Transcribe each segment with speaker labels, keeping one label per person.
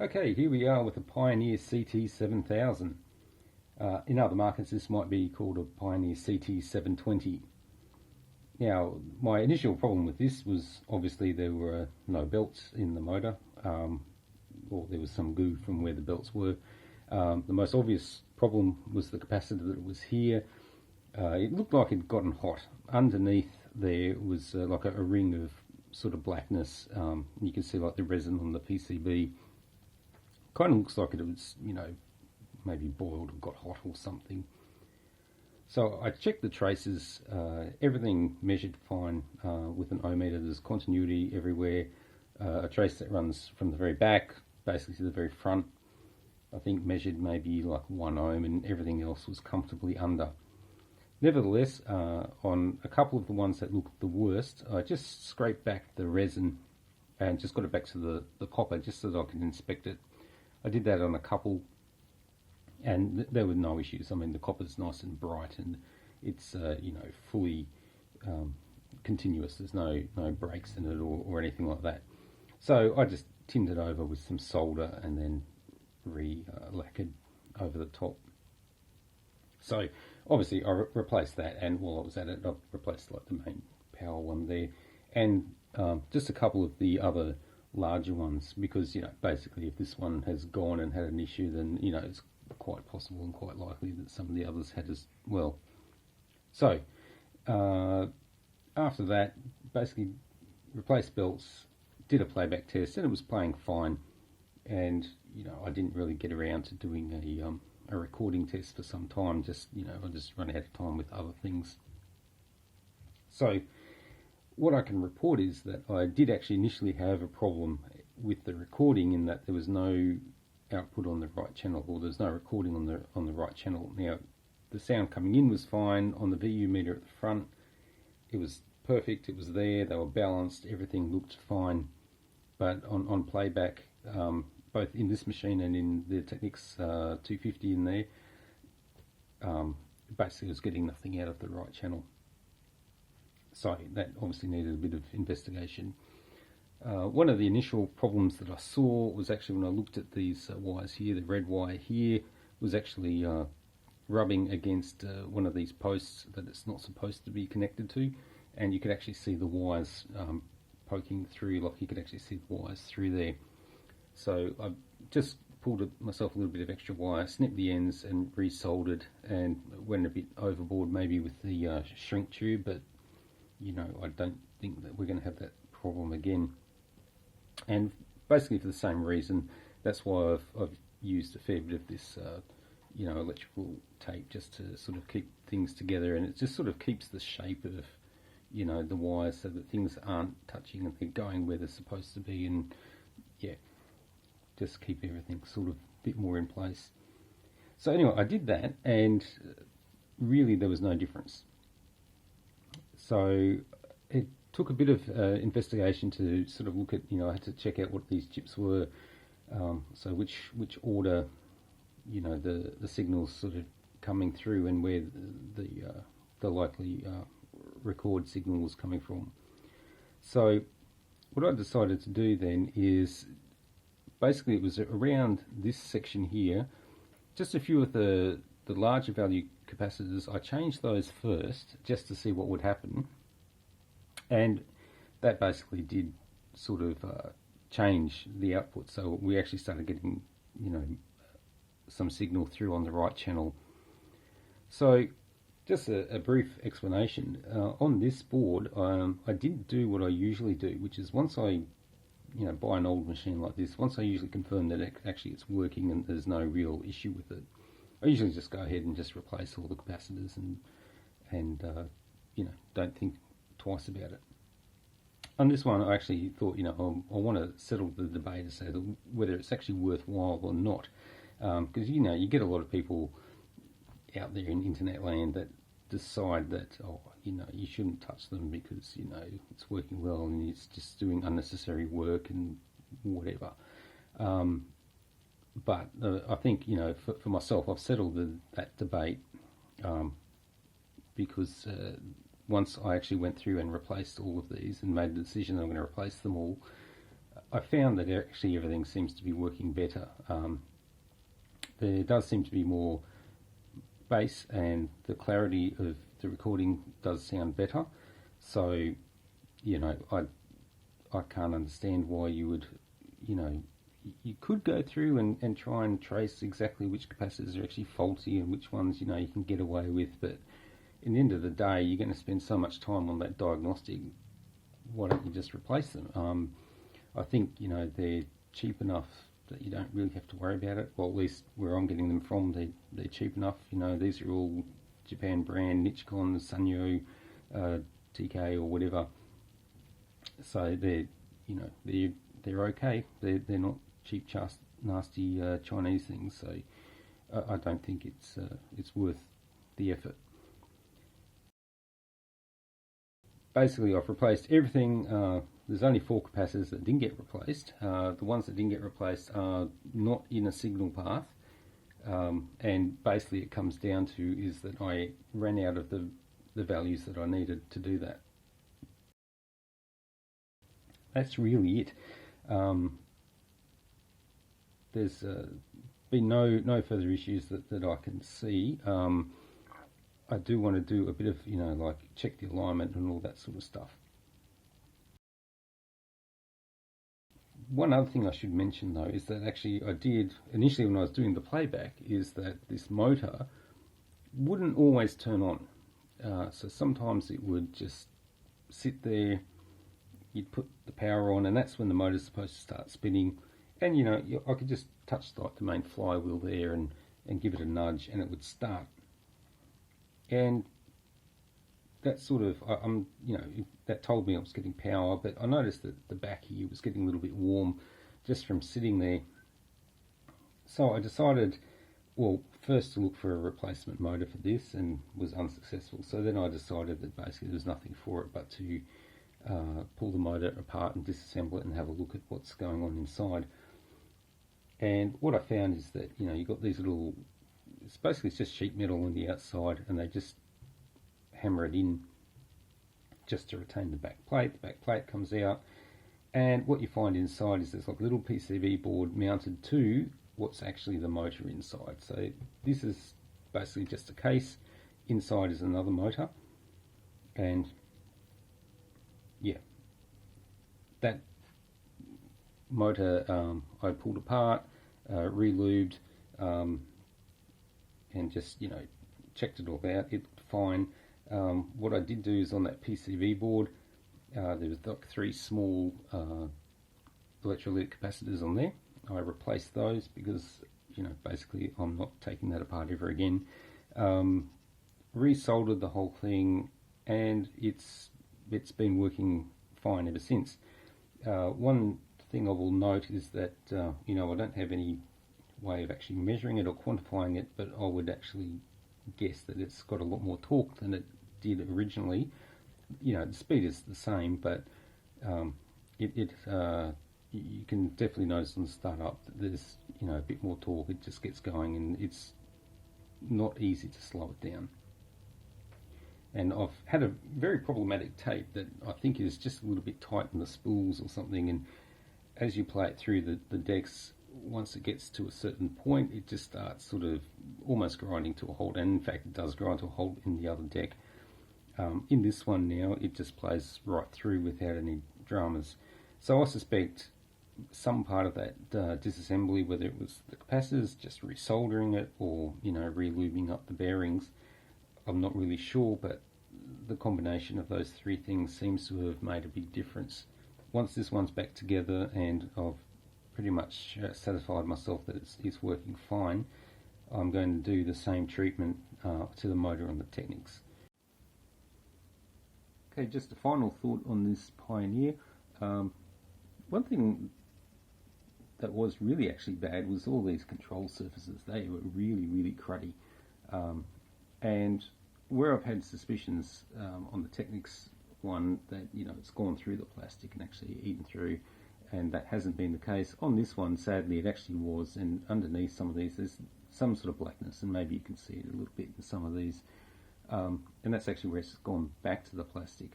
Speaker 1: Okay, here we are with the Pioneer CT7000. In other markets, this might be called a Pioneer CT720. Now, my initial problem with this was obviously there were no belts in the motor, or there was some goo from where the belts were. The most obvious problem was the capacitor that was here. It looked like it had gotten hot. Underneath there was like a ring of sort of blackness. You can see like the resin on the PCB. Kind of looks like it was, maybe boiled or got hot or something. So I checked the traces. Everything measured fine with an ohmmeter. There's continuity everywhere. A trace that runs from the very back basically to the very front, I think measured maybe like 1 ohm, and everything else was comfortably under. Nevertheless, on a couple of the ones that looked the worst, I just scraped back the resin and just got it back to the copper just so that I could inspect it. I did that on a couple, and there were no issues. I mean, the copper's nice and bright, and it's fully continuous. There's no breaks in it or anything like that. So I just tinned it over with some solder and then lacquered over the top. So obviously I replaced that, and while I was at it, I replaced like the main power one there, and just a couple of the other larger ones, because basically if this one has gone and had an issue, then it's quite possible and quite likely that some of the others had as well. So after that, basically replaced belts, did a playback test, and it was playing fine. And I didn't really get around to doing a recording test for some time. Just I just run out of time with other things. So what I can report is that I did actually initially have a problem with the recording, in that there was no output on the right channel, or there's no recording on the right channel. Now, the sound coming in was fine on the VU meter at the front. It was perfect. It was there. They were balanced. Everything looked fine. But on playback, both in this machine and in the Technics 250 in there, basically was getting nothing out of the right channel. So that obviously needed a bit of investigation. One of the initial problems that I saw was actually when I looked at these wires here. The red wire here was actually rubbing against one of these posts that it's not supposed to be connected to, and you could actually see the wires poking through, like you could actually see the wires through there. So I just pulled myself a little bit of extra wire, snipped the ends and resoldered, and went a bit overboard maybe with the shrink tube, but I don't think that we're going to have that problem again. And basically for the same reason, that's why I've used a fair bit of this electrical tape, just to sort of keep things together, and it just sort of keeps the shape of the wires so that things aren't touching and they're going where they're supposed to be, and just keep everything sort of a bit more in place. So anyway, I did that, and really there was no difference. So it took a bit of investigation to sort of look at, I had to check out what these chips were, so which order, the signals sort of coming through, and where the likely record signal was coming from. So what I decided to do then is, basically it was around this section here, just a few of the larger value capacitors. I changed those first just to see what would happen, and that basically did sort of change the output. So we actually started getting some signal through on the right channel. So just a brief explanation. On this board, I didn't do what I usually do, which is once I buy an old machine like this, once I usually confirm that actually it's working and there's no real issue with it, I usually just go ahead and just replace all the capacitors and don't think twice about it. On this one, I actually thought, I want to settle the debate as to whether it's actually worthwhile or not, because you get a lot of people out there in internet land that decide that you shouldn't touch them because it's working well and it's just doing unnecessary work and whatever. But I think for myself, I've settled that debate, because once I actually went through and replaced all of these and made the decision that I'm going to replace them all, I found that actually everything seems to be working better. There does seem to be more bass, and the clarity of the recording does sound better. So, I can't understand why you would, you could go through and try and trace exactly which capacitors are actually faulty and which ones, you can get away with, but in the end of the day, you're going to spend so much time on that diagnostic, why don't you just replace them? I think, they're cheap enough that you don't really have to worry about it. Well, at least where I'm getting them from, they're cheap enough. These are all Japan brand, Nichicon, Sanyo, TK or whatever. So they're okay. They're not cheap, nasty Chinese things. So I don't think it's worth the effort. Basically, I've replaced everything. There's only 4 capacitors that didn't get replaced. The ones that didn't get replaced are not in a signal path, and basically it comes down to is that I ran out of the values that I needed to do that. That's really it. There's been no further issues that I can see. I do want to do a bit of, like check the alignment and all that sort of stuff. One other thing I should mention though is that actually I did, initially when I was doing the playback, is that this motor wouldn't always turn on. So sometimes it would just sit there, you'd put the power on, and that's when the motor's supposed to start spinning. And I could just touch like the main flywheel there and give it a nudge and it would start. And that sort of, that told me I was getting power, but I noticed that the back here was getting a little bit warm just from sitting there. So I decided, well, first to look for a replacement motor for this, and was unsuccessful. So then I decided that basically there was nothing for it but to pull the motor apart and disassemble it and have a look at what's going on inside. And what I found is that, you've got these little, it's basically just sheet metal on the outside, and they just hammer it in just to retain the back plate. The back plate comes out, and what you find inside is there's like a little PCB board mounted to what's actually the motor inside. So this is basically just a case. Inside is another motor, and yeah, that motor I pulled apart, re-lubed, and just checked it all out. It looked fine. What I did do is on that PCB board, there was like 3 small electrolytic capacitors on there. I replaced those because basically I'm not taking that apart ever again. Resoldered the whole thing, and it's been working fine ever since. One thing I will note is that I don't have any way of actually measuring it or quantifying it, but I would actually guess that it's got a lot more torque than it did originally. The speed is the same, but you can definitely notice on the startup that there's a bit more torque. It just gets going, and it's not easy to slow it down. And I've had a very problematic tape that I think is just a little bit tight in the spools or something, and as you play it through the decks, once it gets to a certain point, it just starts sort of almost grinding to a halt, and in fact it does grind to a halt in the other deck. In this one now, it just plays right through without any dramas. So I suspect some part of that disassembly, whether it was the capacitors, just resoldering it, or re-lubing up the bearings, I'm not really sure, but the combination of those 3 things seems to have made a big difference. Once this one's back together and I've pretty much satisfied myself that it's working fine, I'm going to do the same treatment to the motor on the Technics. Okay, just a final thought on this Pioneer. One thing that was really actually bad was all these control surfaces. They were really cruddy. And where I've had suspicions on the Technics one that it's gone through the plastic and actually eaten through, and that hasn't been the case. On this one, sadly, it actually was, and underneath some of these there's some sort of blackness, and maybe you can see it a little bit in some of these, and that's actually where it's gone back to the plastic,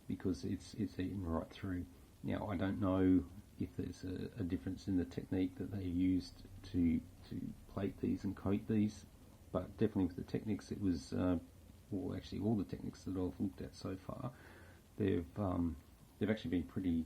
Speaker 1: because it's eaten right through. Now, I don't know if there's a difference in the technique that they used to plate these and coat these, but definitely with the Technics, it was, well, actually all the Technics that I've looked at so far, they've actually been pretty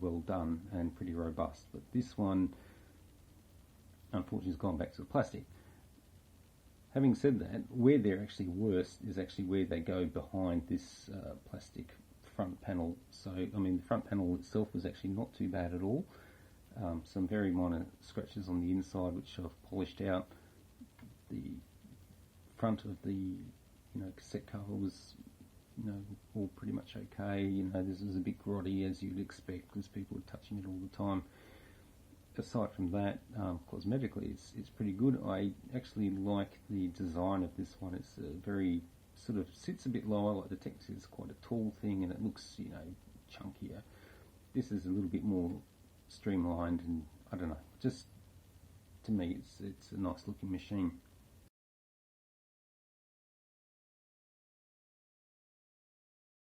Speaker 1: well done and pretty robust. But this one, unfortunately, has gone back to the plastic. Having said that, where they're actually worst is actually where they go behind this plastic front panel. So, I mean, the front panel itself was actually not too bad at all. Some very minor scratches on the inside, which I've polished out. The front of the cassette cover was all pretty much okay. This is a bit grotty, as you'd expect, because people are touching it all the time. Aside from that, cosmetically, it's pretty good. I actually like the design of this one. It's very sort of sits a bit lower, like the Technics is quite a tall thing, and it looks chunkier. This is a little bit more streamlined, and I don't know. Just to me, it's a nice looking machine.